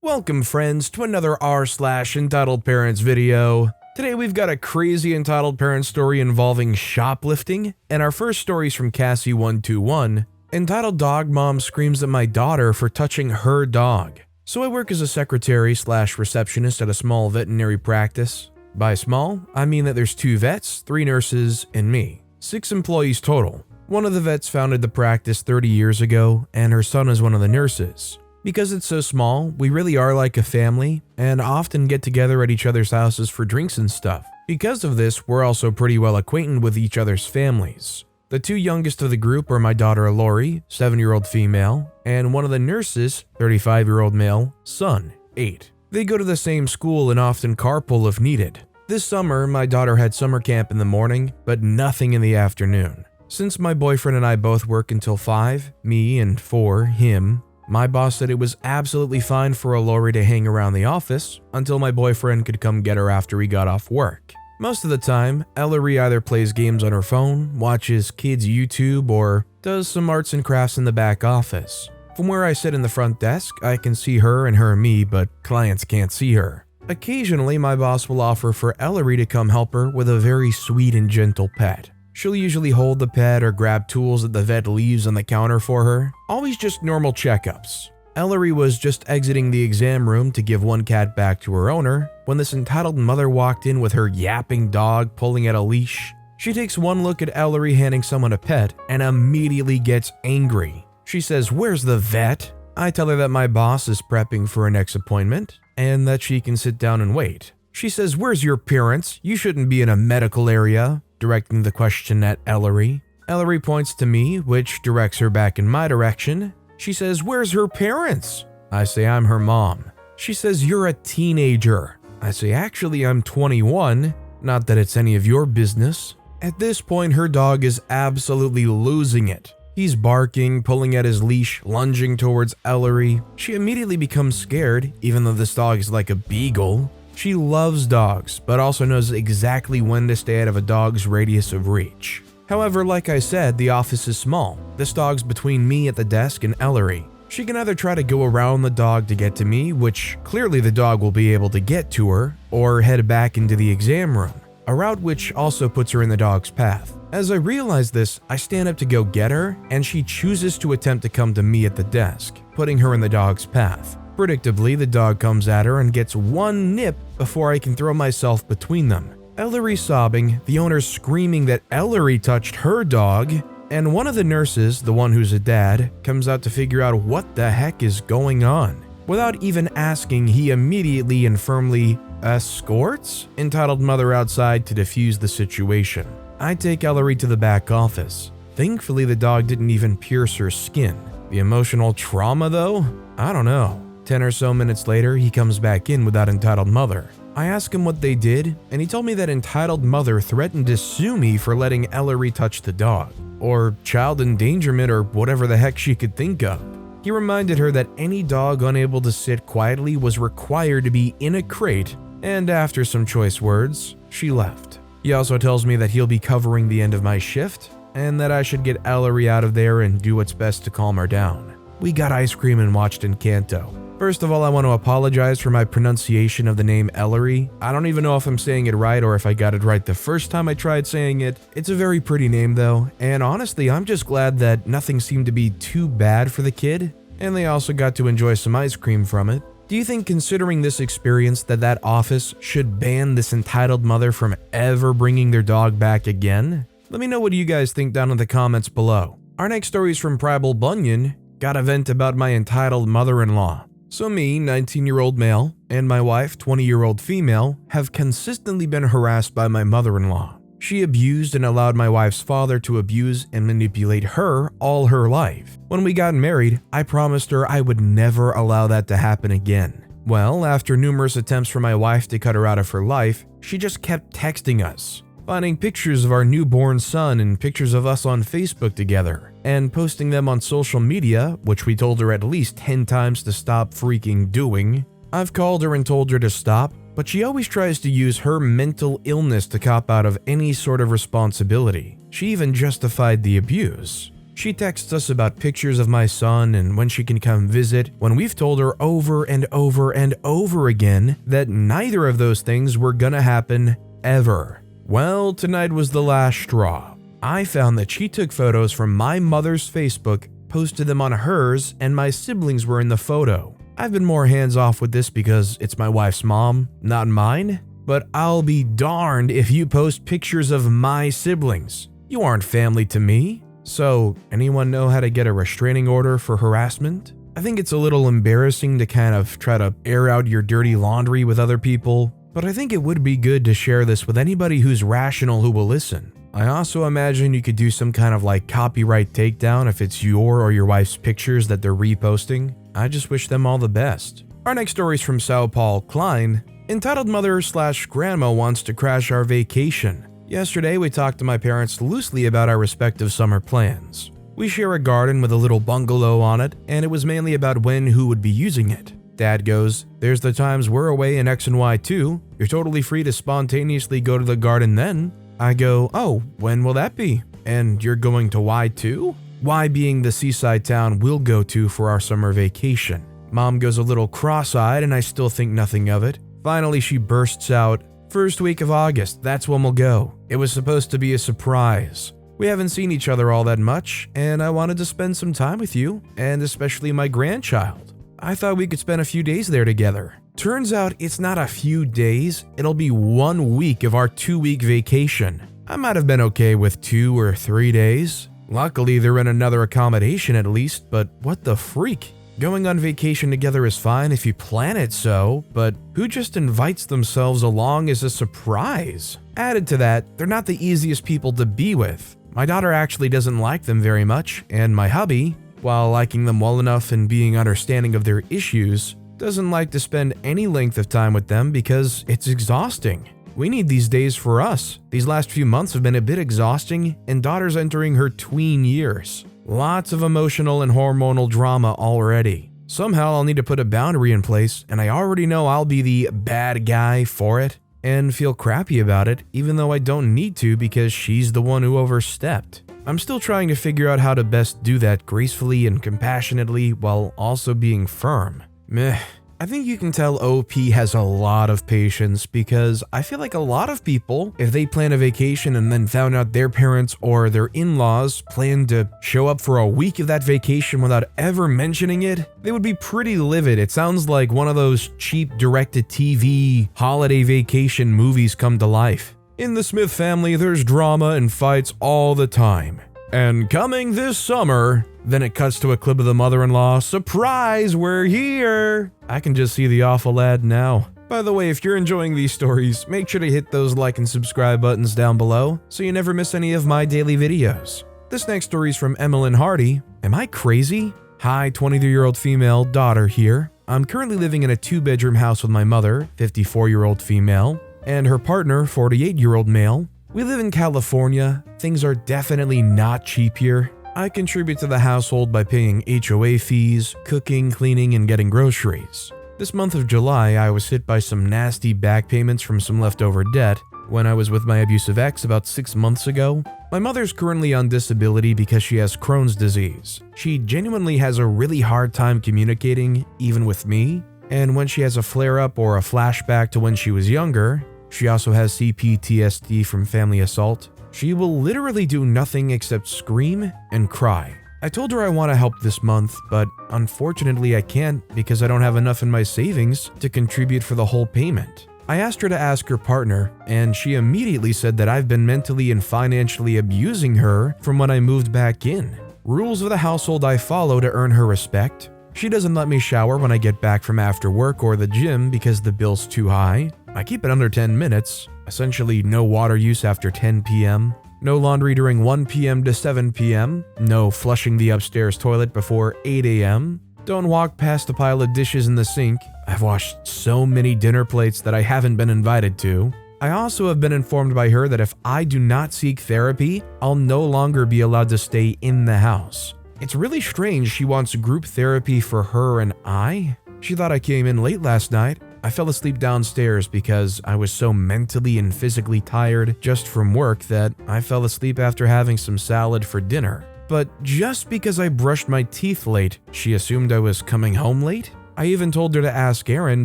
Welcome friends to another r/entitled parents video. Today we've got a crazy entitled parent story involving shoplifting, and our first story is from Cassie121, entitled Dog Mom Screams at My Daughter for Touching Her Dog. So I work as a secretary/receptionist at a small veterinary practice. By small, I mean that there's 2 vets, 3 nurses, and me. 6 employees total. One of the vets founded the practice 30 years ago, and her son is one of the nurses. Because it's so small, we really are like a family and often get together at each other's houses for drinks and stuff. Because of this, we're also pretty well acquainted with each other's families. The 2 youngest of the group are my daughter Lori, 7-year-old female, and one of the nurses, 35-year-old male, son, 8. They go to the same school and often carpool if needed. This summer, my daughter had summer camp in the morning, but nothing in the afternoon. Since my boyfriend and I both work until 5, me and 4, him, my boss said it was absolutely fine for Lori to hang around the office until my boyfriend could come get her after he got off work. Most of the time, Ellery either plays games on her phone, watches kids' YouTube, or does some arts and crafts in the back office. From where I sit in the front desk, I can see her and her me, but clients can't see her. Occasionally, my boss will offer for Ellery to come help her with a very sweet and gentle pet. She'll usually hold the pet or grab tools that the vet leaves on the counter for her. Always just normal checkups. Ellery was just exiting the exam room to give one cat back to her owner when this entitled mother walked in with her yapping dog pulling at a leash. She takes one look at Ellery handing someone a pet and immediately gets angry. She says, "Where's the vet?" I tell her that my boss is prepping for her next appointment and that she can sit down and wait. She says, "Where's your parents? You shouldn't be in a medical area," directing the question at Ellery. Ellery points to me, which directs her back in my direction. She says, "Where's her parents?" I say, "I'm her mom." She says, "You're a teenager." I say, "Actually, I'm 21. Not that it's any of your business." At this point, her dog is absolutely losing it. He's barking, pulling at his leash, lunging towards Ellery. She immediately becomes scared, even though this dog is like a beagle. She loves dogs, but also knows exactly when to stay out of a dog's radius of reach. However, like I said, the office is small. This dog's between me at the desk and Ellery. She can either try to go around the dog to get to me, which clearly the dog will be able to get to her, or head back into the exam room, a route which also puts her in the dog's path. As I realize this, I stand up to go get her, and she chooses to attempt to come to me at the desk, putting her in the dog's path. Predictably, the dog comes at her and gets one nip before I can throw myself between them. Ellery sobbing, the owner screaming that Ellery touched her dog, and one of the nurses, the one who's a dad, comes out to figure out what the heck is going on. Without even asking, he immediately and firmly escorts entitled mother outside to defuse the situation. I take Ellery to the back office. Thankfully, the dog didn't even pierce her skin. The emotional trauma though? I don't know. 10 or so minutes later, he comes back in without entitled mother. I ask him what they did, and he told me that entitled mother threatened to sue me for letting Ellery touch the dog, or child endangerment or whatever the heck she could think of. He reminded her that any dog unable to sit quietly was required to be in a crate, and after some choice words, she left. He also tells me that he'll be covering the end of my shift, and that I should get Ellery out of there and do what's best to calm her down. We got ice cream and watched Encanto. First of all, I want to apologize for my pronunciation of the name Ellery. I don't even know if I'm saying it right or if I got it right the first time I tried saying it. It's a very pretty name though, and honestly, I'm just glad that nothing seemed to be too bad for the kid, and they also got to enjoy some ice cream from it. Do you think, considering this experience, that office should ban this entitled mother from ever bringing their dog back again? Let me know what you guys think down in the comments below. Our next story is from Primal Bunyan. Got a vent about my entitled mother-in-law. So me, 19-year-old male, and my wife, 20-year-old female, have consistently been harassed by my mother-in-law. She abused and allowed my wife's father to abuse and manipulate her all her life. When we got married, I promised her I would never allow that to happen again. Well, after numerous attempts for my wife to cut her out of her life, she just kept texting us, finding pictures of our newborn son and pictures of us on Facebook together, and posting them on social media, which we told her at least 10 times to stop freaking doing. I've called her and told her to stop, but she always tries to use her mental illness to cop out of any sort of responsibility. She even justified the abuse. She texts us about pictures of my son and when she can come visit, when we've told her over and over and over again that neither of those things were gonna happen ever. Well, tonight was the last straw. I found that she took photos from my mother's Facebook, posted them on hers, and my siblings were in the photo. I've been more hands-off with this because it's my wife's mom, not mine, but I'll be darned if you post pictures of my siblings. You aren't family to me. So, anyone know how to get a restraining order for harassment? I think it's a little embarrassing to kind of try to air out your dirty laundry with other people, but I think it would be good to share this with anybody who's rational who will listen. I also imagine you could do some kind of like copyright takedown if it's your or your wife's pictures that they're reposting. I just wish them all the best. Our next story is from Sao Paul Klein, entitled Mother/Grandma Wants to Crash Our Vacation. Yesterday, we talked to my parents loosely about our respective summer plans. We share a garden with a little bungalow on it, and it was mainly about when who would be using it. Dad goes, "There's the times we're away in X and Y too. You're totally free to spontaneously go to the garden then." I go, "Oh, when will that be? And you're going to Y too?" Y being the seaside town we'll go to for our summer vacation. Mom goes a little cross-eyed and I still think nothing of it. Finally, she bursts out, "First week of August, that's when we'll go. It was supposed to be a surprise. We haven't seen each other all that much, and I wanted to spend some time with you, and especially my grandchild. I thought we could spend a few days there together." Turns out it's not a few days, it'll be 1 week of our 2-week vacation. I might have been okay with 2 or 3 days. Luckily, they're in another accommodation at least, but what the freak? Going on vacation together is fine if you plan it so, but who just invites themselves along as a surprise? Added to that, they're not the easiest people to be with. My daughter actually doesn't like them very much, and my hubby, while liking them well enough and being understanding of their issues, doesn't like to spend any length of time with them because it's exhausting. We need these days for us. These last few months have been a bit exhausting, and daughter's entering her tween years. Lots of emotional and hormonal drama already. Somehow I'll need to put a boundary in place, and I already know I'll be the bad guy for it and feel crappy about it, even though I don't need to because she's the one who overstepped. I'm still trying to figure out how to best do that gracefully and compassionately while also being firm. Meh. I think you can tell OP has a lot of patience because I feel like a lot of people, if they plan a vacation and then found out their parents or their in-laws planned to show up for a week of that vacation without ever mentioning it, they would be pretty livid. It sounds like one of those cheap direct-to-TV holiday vacation movies come to life. In the Smith family, there's drama and fights all the time. And coming this summer, then it cuts to a clip of the mother-in-law, "Surprise, we're here!" I can just see the awful ad now. By the way, if you're enjoying these stories, make sure to hit those like and subscribe buttons down below so you never miss any of my daily videos. This next story is from Emily Hardy. Am I crazy? Hi, 23-year-old female, daughter here. I'm currently living in a 2-bedroom house with my mother, 54-year-old female, and her partner, 48-year-old male. We live in California. Things are definitely not cheap here. I contribute to the household by paying HOA fees, cooking, cleaning, and getting groceries. This month of July, I was hit by some nasty back payments from some leftover debt when I was with my abusive ex about 6 months ago. My mother's currently on disability because she has Crohn's disease. She genuinely has a really hard time communicating, even with me. And when she has a flare-up or a flashback to when she was younger, she also has CPTSD from family assault. She will literally do nothing except scream and cry. I told her I want to help this month, but unfortunately I can't because I don't have enough in my savings to contribute for the whole payment. I asked her to ask her partner, and she immediately said that I've been mentally and financially abusing her from when I moved back in. Rules of the household I follow to earn her respect. She doesn't let me shower when I get back from after work or the gym because the bill's too high. I keep it under 10 minutes, essentially no water use after 10 p.m., no laundry during 1 p.m. to 7 p.m., no flushing the upstairs toilet before 8 a.m., don't walk past a pile of dishes in the sink. I've washed so many dinner plates that I haven't been invited to. I also have been informed by her that if I do not seek therapy, I'll no longer be allowed to stay in the house. It's really strange she wants group therapy for her and I. She thought I came in late last night. I fell asleep downstairs because I was so mentally and physically tired just from work that I fell asleep after having some salad for dinner. but just because I brushed my teeth late, she assumed I was coming home late? I even told her to ask Aaron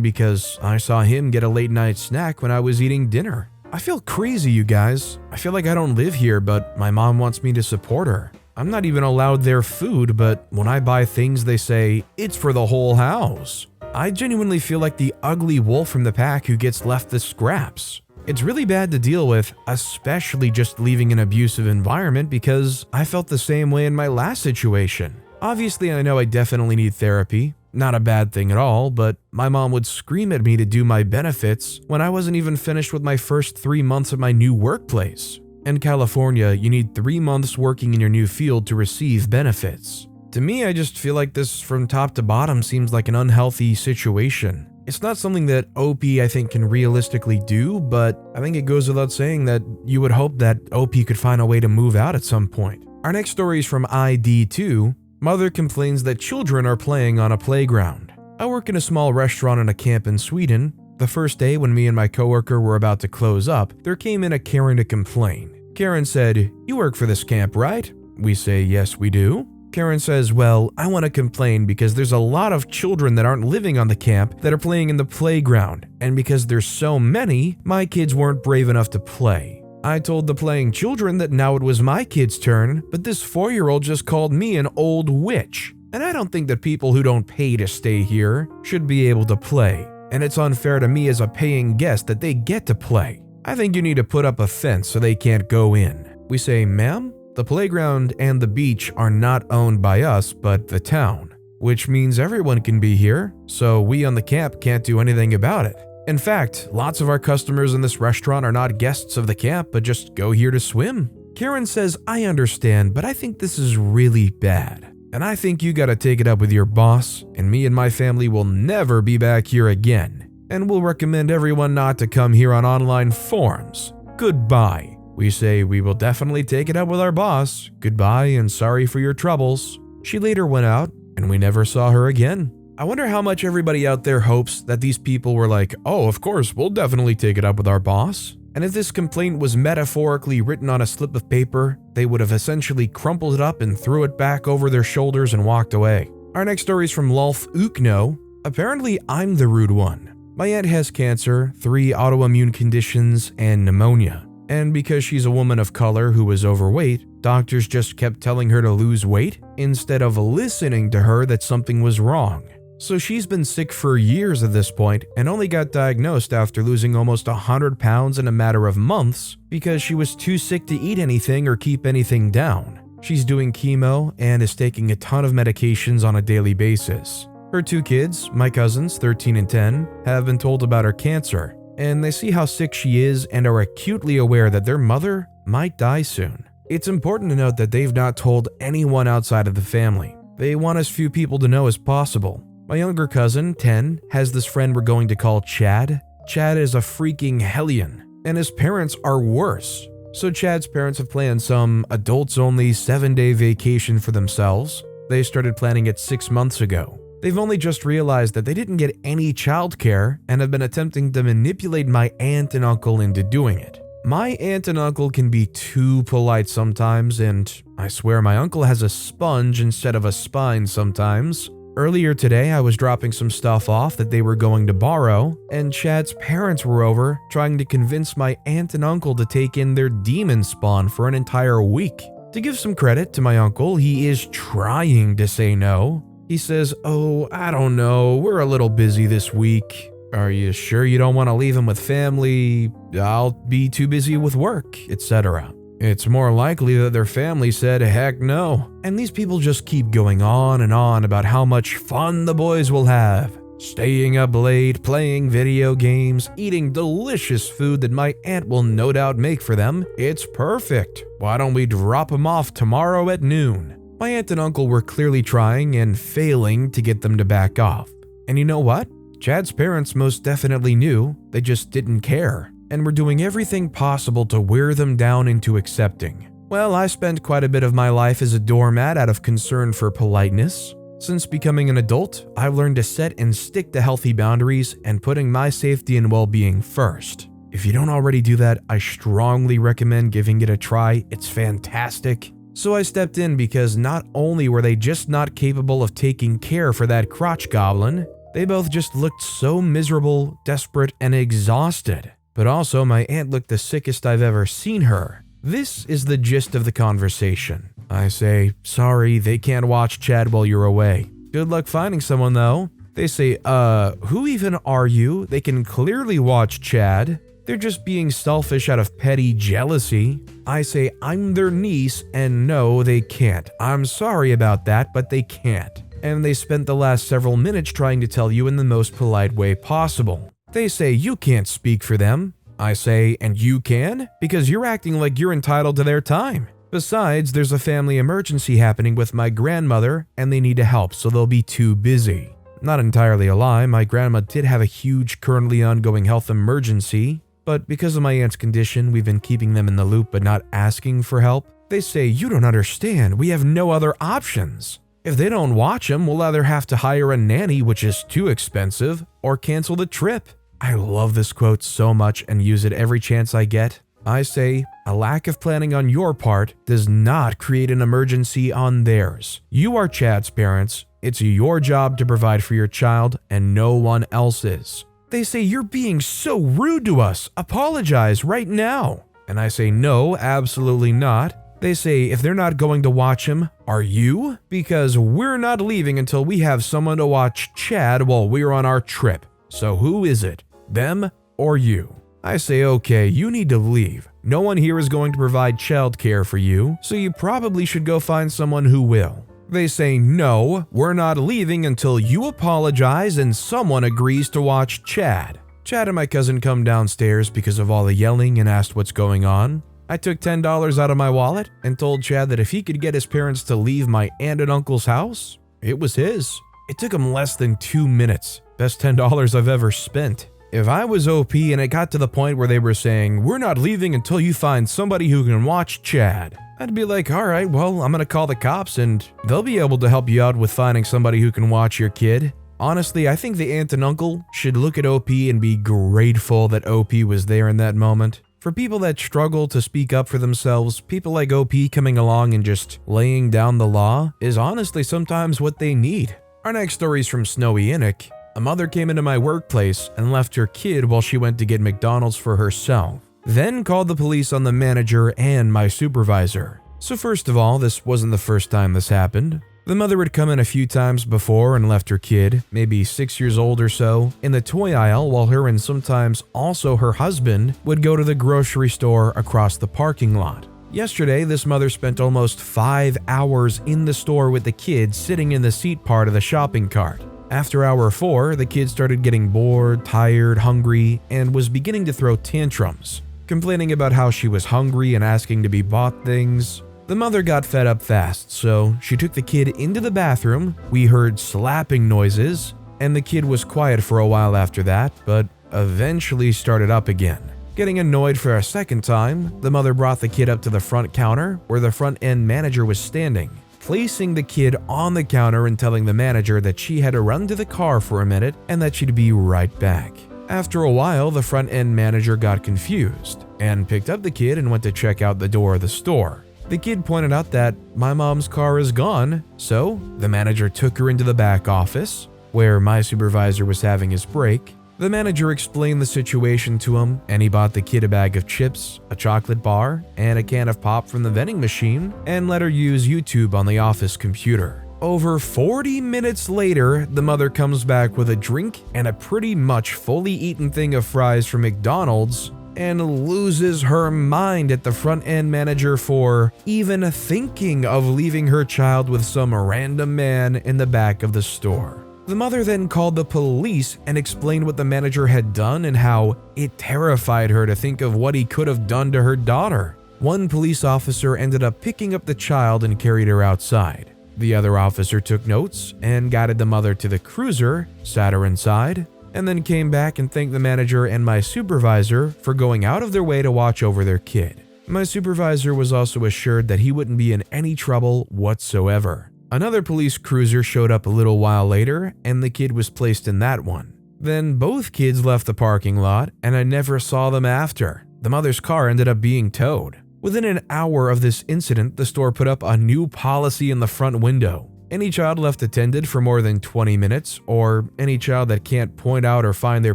because I saw him get a late night snack when I was eating dinner. I feel crazy, you guys. I feel like I don't live here, but my mom wants me to support her. I'm not even allowed their food, but when I buy things, they say, it's for the whole house. I genuinely feel like the ugly wolf from the pack who gets left the scraps. It's really bad to deal with, especially just leaving an abusive environment because I felt the same way in my last situation. Obviously, I know I definitely need therapy. Not a bad thing at all, but my mom would scream at me to do my benefits when I wasn't even finished with my first 3 months at my new workplace. In California, you need 3 months working in your new field to receive benefits. To me, I just feel like this from top to bottom seems like an unhealthy situation. It's not something that OP I think can realistically do, but I think it goes without saying that you would hope that OP could find a way to move out at some point. Our next story is from ID2. Mother complains that children are playing on a playground. I work in a small restaurant in a camp in Sweden. The first day when me and my coworker were about to close up, there came in a Karen to complain. Karen said, "You work for this camp, right?" We say, "Yes, we do." Karen says, "Well, I want to complain because there's a lot of children that aren't living on the camp that are playing in the playground, and because there's so many, my kids weren't brave enough to play. I told the playing children that now it was my kid's turn, but this 4-year-old just called me an old witch. And I don't think that people who don't pay to stay here should be able to play. And it's unfair to me as a paying guest that they get to play. I think you need to put up a fence so they can't go in." We say, "Ma'am, the playground and the beach are not owned by us, but the town, which means everyone can be here, so we on the camp can't do anything about it. In fact, lots of our customers in this restaurant are not guests of the camp, but just go here to swim." Karen says, "I understand, but I think this is really bad. And I think you gotta take it up with your boss, and me and my family will never be back here again. And we'll recommend everyone not to come here on online forums. Goodbye." We say, "We will definitely take it up with our boss. Goodbye and sorry for your troubles." She later went out, and we never saw her again. I wonder how much everybody out there hopes that these people were like, "Oh, of course, we'll definitely take it up with our boss." And if this complaint was metaphorically written on a slip of paper, they would have essentially crumpled it up and threw it back over their shoulders and walked away. Our next story is from Lolf Ukno. Apparently, I'm the rude one. My aunt has cancer, 3 autoimmune conditions, and pneumonia. And because she's a woman of color who was overweight, doctors just kept telling her to lose weight instead of listening to her that something was wrong. So she's been sick for years at this point and only got diagnosed after losing almost 100 pounds in a matter of months because she was too sick to eat anything or keep anything down. She's doing chemo and is taking a ton of medications on a daily basis. Her 2 kids, my cousins, 13 and 10, have been told about her cancer, and they see how sick she is and are acutely aware that their mother might die soon. It's important to note that they've not told anyone outside of the family. They want as few people to know as possible. My younger cousin, 10, has this friend we're going to call Chad. Chad is a freaking hellion, and his parents are worse. So Chad's parents have planned some adults-only 7-day vacation for themselves. They started planning it 6 months ago. They've only just realized that they didn't get any childcare and have been attempting to manipulate my aunt and uncle into doing it. My aunt and uncle can be too polite sometimes, and I swear my uncle has a sponge instead of a spine sometimes. Earlier today, I was dropping some stuff off that they were going to borrow, and Chad's parents were over trying to convince my aunt and uncle to take in their demon spawn for an entire week. To give some credit to my uncle, he is trying to say no. He says, "Oh, I don't know, we're a little busy this week. Are you sure you don't want to leave him with family? I'll be too busy with work, etc." It's more likely that their family said, "Heck no." And these people just keep going on and on about how much fun the boys will have. Staying up late, playing video games, eating delicious food that my aunt will no doubt make for them. It's perfect. Why don't we drop them off tomorrow at noon? My aunt and uncle were clearly trying and failing to get them to back off. And you know what? Chad's parents most definitely knew, they just didn't care, and were doing everything possible to wear them down into accepting. Well, I spent quite a bit of my life as a doormat out of concern for politeness. Since becoming an adult, I've learned to set and stick to healthy boundaries and putting my safety and well-being first. If you don't already do that, I strongly recommend giving it a try. It's fantastic. So I stepped in because not only were they just not capable of taking care for that crotch goblin, they both just looked so miserable, desperate, and exhausted. But also my aunt looked the sickest I've ever seen her. This is the gist of the conversation. I say, sorry, they can't watch Chad while you're away. Good luck finding someone though. They say, who even are you? They can clearly watch Chad. They're just being selfish out of petty jealousy. I say, I'm their niece, and no, they can't. I'm sorry about that, but they can't. And they spent the last several minutes trying to tell you in the most polite way possible. They say, you can't speak for them. I say, and you can? Because you're acting like you're entitled to their time. Besides, there's a family emergency happening with my grandmother, and they need to help, so they'll be too busy. Not entirely a lie, my grandma did have a huge, currently ongoing health emergency, but because of my aunt's condition, we've been keeping them in the loop but not asking for help. They say, you don't understand, we have no other options. If they don't watch them, we'll either have to hire a nanny, which is too expensive, or cancel the trip. I love this quote so much and use it every chance I get. I say, a lack of planning on your part does not create an emergency on theirs. You are Chad's parents. It's your job to provide for your child and no one else's. They say, you're being so rude to us. Apologize right now. And I say, no, absolutely not. They say, if they're not going to watch him, are you? Because we're not leaving until we have someone to watch Chad while we're on our trip. So who is it? Them or you? I say, okay, you need to leave. No one here is going to provide childcare for you, so you probably should go find someone who will. They say, no, we're not leaving until you apologize and someone agrees to watch Chad. Chad and my cousin come downstairs because of all the yelling and asked what's going on. I took $10 out of my wallet and told Chad that if he could get his parents to leave my aunt and uncle's house, it was his. It took him less than 2 minutes. Best $10 I've ever spent. If I was OP and it got to the point where they were saying, we're not leaving until you find somebody who can watch Chad, I'd be like, all right, well, I'm gonna call the cops and they'll be able to help you out with finding somebody who can watch your kid. Honestly, I think the aunt and uncle should look at OP and be grateful that OP was there in that moment. For people that struggle to speak up for themselves, people like OP coming along and just laying down the law is honestly sometimes what they need. Our next story is from Snowy Innick. A mother came into my workplace and left her kid while she went to get McDonald's for herself, then called the police on the manager and my supervisor. So first of all, this wasn't the first time this happened. The mother had come in a few times before and left her kid, maybe 6 years old or so, in the toy aisle while her and sometimes also her husband would go to the grocery store across the parking lot. Yesterday, this mother spent almost 5 hours in the store with the kid sitting in the seat part of the shopping cart. After hour 4, the kid started getting bored, tired, hungry, and was beginning to throw tantrums, complaining about how she was hungry and asking to be bought things. The mother got fed up fast, so she took the kid into the bathroom. We heard slapping noises, and the kid was quiet for a while after that, but eventually started up again. Getting annoyed for a second time, the mother brought the kid up to the front counter where the front-end manager was standing, placing the kid on the counter and telling the manager that she had to run to the car for a minute and that she'd be right back. After a while, the front-end manager got confused and picked up the kid and went to check out the door of the store. The kid pointed out that my mom's car is gone, so the manager took her into the back office, where my supervisor was having his break. The manager explained the situation to him, and he bought the kid a bag of chips, a chocolate bar, and a can of pop from the vending machine, and let her use YouTube on the office computer. Over 40 minutes later, the mother comes back with a drink and a pretty much fully eaten thing of fries from McDonald's, and loses her mind at the front-end manager for even thinking of leaving her child with some random man in the back of the store. The mother then called the police and explained what the manager had done and how it terrified her to think of what he could have done to her daughter. One police officer ended up picking up the child and carried her outside. The other officer took notes and guided the mother to the cruiser, sat her inside, and then came back and thanked the manager and my supervisor for going out of their way to watch over their kid. My supervisor was also assured that he wouldn't be in any trouble whatsoever. Another police cruiser showed up a little while later, and the kid was placed in that one. Then both kids left the parking lot, and I never saw them after. The mother's car ended up being towed. Within an hour of this incident, the store put up a new policy in the front window. Any child left attended for more than 20 minutes, or any child that can't point out or find their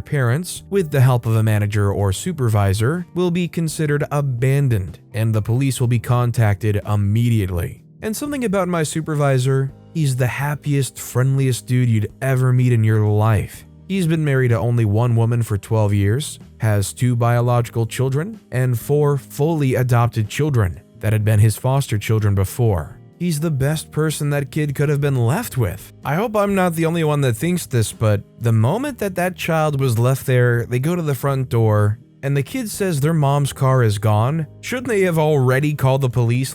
parents with the help of a manager or supervisor, will be considered abandoned, and the police will be contacted immediately. And something about my supervisor, he's the happiest, friendliest dude you'd ever meet in your life. He's been married to only one woman for 12 years, has 2 biological children, and 4 fully adopted children that had been his foster children before. He's the best person that kid could have been left with. I hope I'm not the only one that thinks this, but the moment that child was left there, they go to the front door, and the kid says their mom's car is gone. Shouldn't they have already called the police,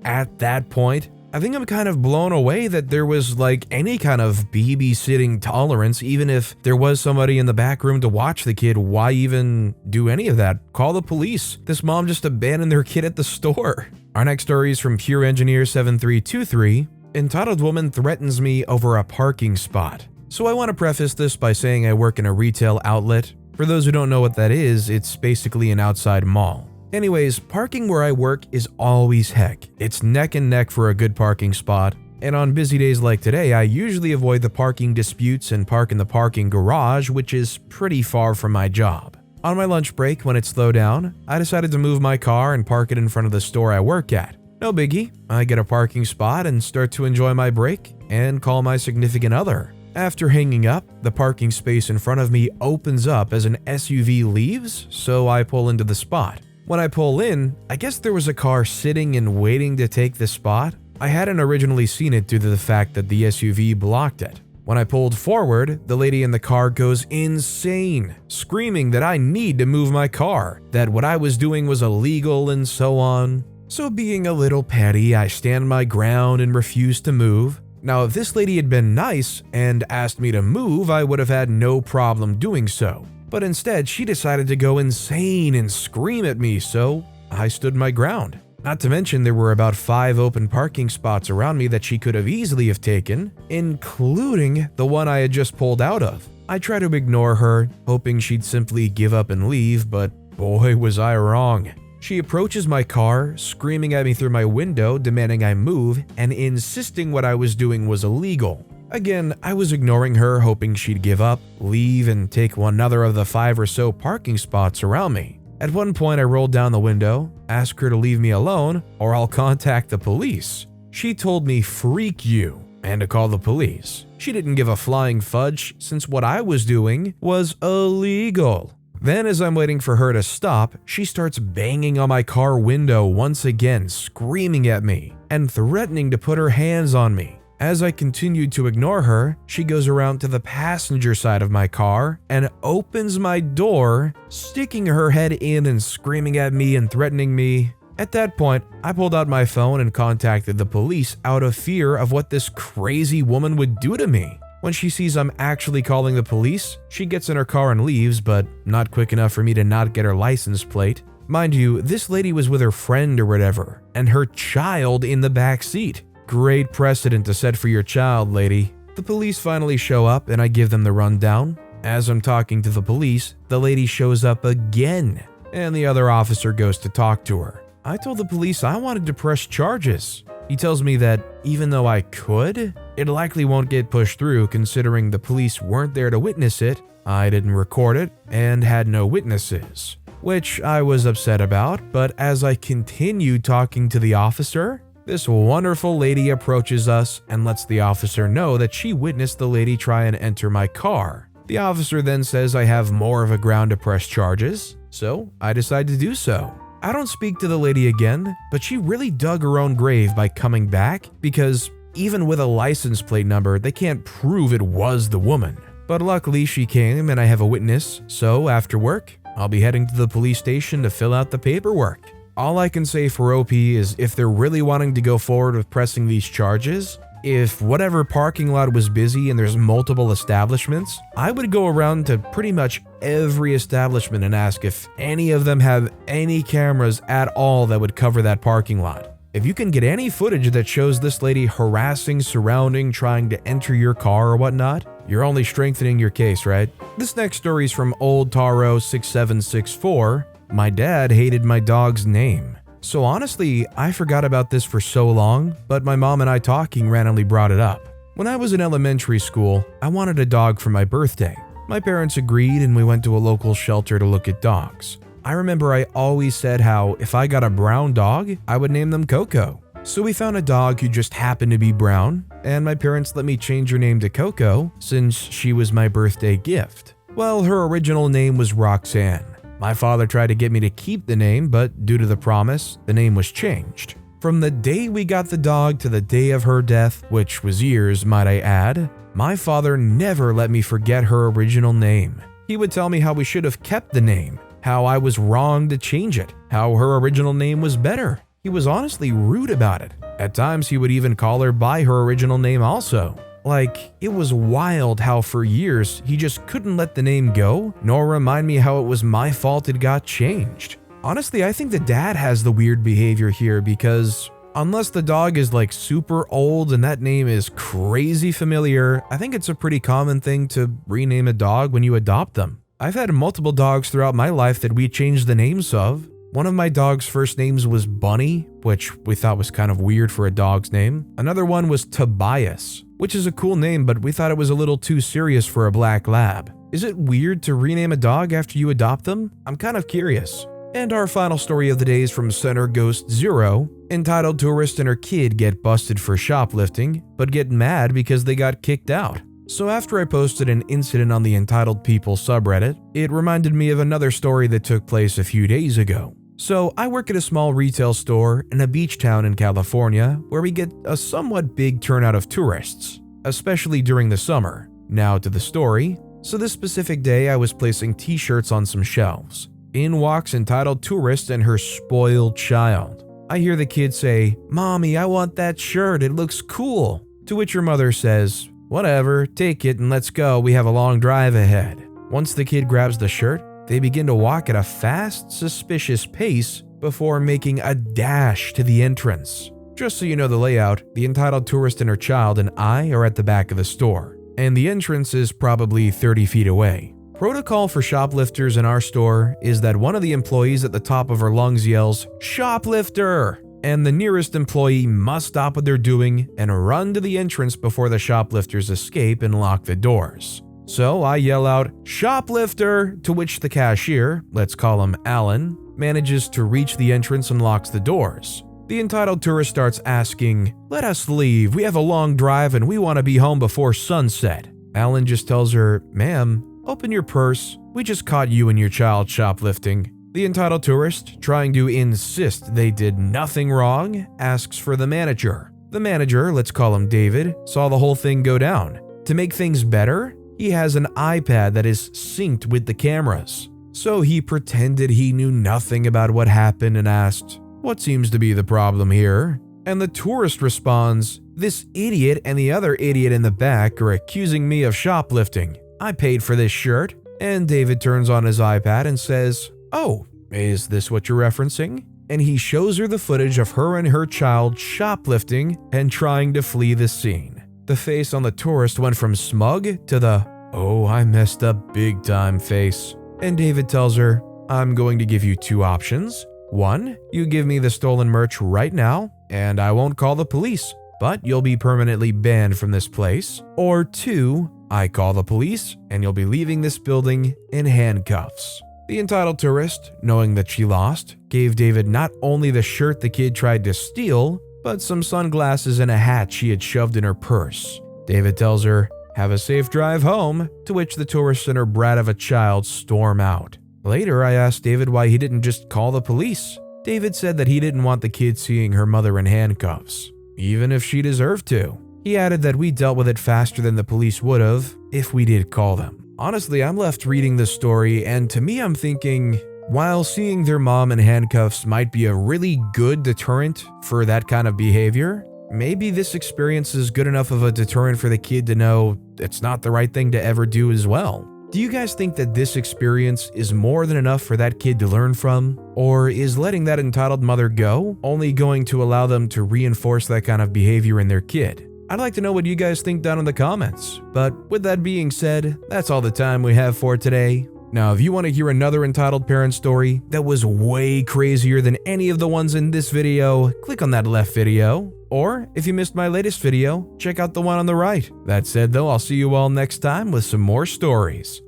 at that point? I think I'm kind of blown away that there was any kind of babysitting tolerance. Even if there was somebody in the back room to watch the kid, why even do any of that? Call the police. This mom just abandoned their kid at the store. Our next story is from Pure Engineer 7323, entitled Woman Threatens Me Over a Parking Spot. So I want to preface this by saying I work in a retail outlet. For those who don't know what that is, it's basically an outside mall. Anyways, parking where I work is always heck. It's neck and neck for a good parking spot. And on busy days like today, I usually avoid the parking disputes and park in the parking garage, which is pretty far from my job. On my lunch break, when it slowed down, I decided to move my car and park it in front of the store I work at. No biggie, I get a parking spot and start to enjoy my break and call my significant other. After hanging up, the parking space in front of me opens up as an SUV leaves, so I pull into the spot. When I pull in, I guess there was a car sitting and waiting to take the spot. I hadn't originally seen it due to the fact that the SUV blocked it. When I pulled forward, the lady in the car goes insane, screaming that I need to move my car, that what I was doing was illegal and so on. So being a little petty, I stand my ground and refuse to move. Now, if this lady had been nice and asked me to move, I would have had no problem doing so. But instead, she decided to go insane and scream at me, so I stood my ground. Not to mention there were about 5 open parking spots around me that she could have easily have taken, including the one I had just pulled out of. I tried to ignore her, hoping she'd simply give up and leave, but boy was I wrong. She approaches my car, screaming at me through my window, demanding I move, and insisting what I was doing was illegal. Again, I was ignoring her, hoping she'd give up, leave, and take another of the 5 or so parking spots around me. At one point, I rolled down the window, asked her to leave me alone, or I'll contact the police. She told me, "Freak you," and to call the police. She didn't give a flying fudge, since what I was doing was illegal. Then, as I'm waiting for her to stop, she starts banging on my car window once again, screaming at me, and threatening to put her hands on me. As I continued to ignore her, she goes around to the passenger side of my car and opens my door, sticking her head in and screaming at me and threatening me. At that point, I pulled out my phone and contacted the police out of fear of what this crazy woman would do to me. When she sees I'm actually calling the police, she gets in her car and leaves, but not quick enough for me to not get her license plate. Mind you, this lady was with her friend or whatever, and her child in the back seat. Great precedent to set for your child, lady. The police finally show up and I give them the rundown. As I'm talking to the police, the lady shows up again, and the other officer goes to talk to her. I told the police I wanted to press charges. He tells me that even though I could, it likely won't get pushed through considering the police weren't there to witness it, I didn't record it, and had no witnesses. Which I was upset about, but as I continued talking to the officer, this wonderful lady approaches us and lets the officer know that she witnessed the lady try and enter my car. The officer then says I have more of a ground to press charges, so I decide to do so. I don't speak to the lady again, but she really dug her own grave by coming back because even with a license plate number, they can't prove it was the woman. But luckily she came and I have a witness, so after work, I'll be heading to the police station to fill out the paperwork. All I can say for OP is if they're really wanting to go forward with pressing these charges, if whatever parking lot was busy and there's multiple establishments, I would go around to pretty much every establishment and ask if any of them have any cameras at all that would cover that parking lot. If you can get any footage that shows this lady harassing, surrounding, trying to enter your car or whatnot, you're only strengthening your case, right? This next story is from Old Taro 6764. My dad hated my dog's name. So honestly, I forgot about this for so long, but my mom and I talking randomly brought it up. When I was in elementary school, I wanted a dog for my birthday. My parents agreed and we went to a local shelter to look at dogs. I remember I always said how if I got a brown dog, I would name them Coco. So we found a dog who just happened to be brown, and my parents let me change her name to Coco since she was my birthday gift. Well, her original name was Roxanne. My father tried to get me to keep the name, but due to the promise, the name was changed. From the day we got the dog to the day of her death, which was years, might I add, my father never let me forget her original name. He would tell me how we should have kept the name, how I was wrong to change it, how her original name was better. He was honestly rude about it. At times, he would even call her by her original name also. Like, it was wild how for years he just couldn't let the name go, nor remind me how it was my fault it got changed. Honestly, I think the dad has the weird behavior here because unless the dog is like super old and that name is crazy familiar, I think it's a pretty common thing to rename a dog when you adopt them. I've had multiple dogs throughout my life that we changed the names of. One of my dog's first names was Bunny, which we thought was kind of weird for a dog's name. Another one was Tobias, which is a cool name, but we thought it was a little too serious for a black lab. Is it weird to rename a dog after you adopt them? I'm kind of curious. And our final story of the day is from Center Ghost Zero, entitled Tourist and her kid get busted for shoplifting, but get mad because they got kicked out. So after I posted an incident on the Entitled People subreddit, it reminded me of another story that took place a few days ago. So I work at a small retail store in a beach town in California where we get a somewhat big turnout of tourists, especially during the summer. Now to the story. So this specific day I was placing t-shirts on some shelves. In walks Entitled Tourist and her spoiled child. I hear the kid say, "Mommy, I want that shirt, it looks cool." To which her mother says, "Whatever, take it and let's go, we have a long drive ahead." Once the kid grabs the shirt, they begin to walk at a fast, suspicious pace before making a dash to the entrance. Just so you know the layout, the Entitled Tourist and her child and I are at the back of the store, and the entrance is probably 30 feet away. Protocol for shoplifters in our store is that one of the employees at the top of her lungs yells, "Shoplifter!" and the nearest employee must stop what they're doing and run to the entrance before the shoplifters escape and lock the doors. So I yell out, "Shoplifter!" to which the cashier, let's call him Alan, manages to reach the entrance and locks the doors. The Entitled Tourist starts asking, "Let us leave, we have a long drive and we want to be home before sunset." Alan just tells her, "Ma'am, open your purse, we just caught you and your child shoplifting." The Entitled Tourist, trying to insist they did nothing wrong, asks for the manager. The manager, let's call him David, saw the whole thing go down. To make things better, he has an iPad that is synced with the cameras. So he pretended he knew nothing about what happened and asked, "What seems to be the problem here?" And the tourist responds, "This idiot and the other idiot in the back are accusing me of shoplifting. I paid for this shirt." And David turns on his iPad and says, "Oh, is this what you're referencing?" And he shows her the footage of her and her child shoplifting and trying to flee the scene. The face on the tourist went from smug to the, "Oh, I messed up big time" face. And David tells her, "I'm going to give you two options. One, you give me the stolen merch right now, and I won't call the police, but you'll be permanently banned from this place. Or two, I call the police, and you'll be leaving this building in handcuffs." The Entitled Tourist, knowing that she lost, gave David not only the shirt the kid tried to steal, but some sunglasses and a hat she had shoved in her purse. David tells her, "Have a safe drive home," to which the tourist and her brat of a child storm out. Later, I asked David why he didn't just call the police. David said that he didn't want the kid seeing her mother in handcuffs, even if she deserved to. He added that we dealt with it faster than the police would have if we did call them. Honestly, I'm left reading this story, and to me I'm thinking, while seeing their mom in handcuffs might be a really good deterrent for that kind of behavior, maybe this experience is good enough of a deterrent for the kid to know it's not the right thing to ever do as well. Do you guys think that this experience is more than enough for that kid to learn from? Or is letting that entitled mother go only going to allow them to reinforce that kind of behavior in their kid? I'd like to know what you guys think down in the comments. But with that being said, that's all the time we have for today. Now, if you want to hear another entitled parent story that was way crazier than any of the ones in this video, click on that left video. Or, if you missed my latest video, check out the one on the right. That said though, I'll see you all next time with some more stories.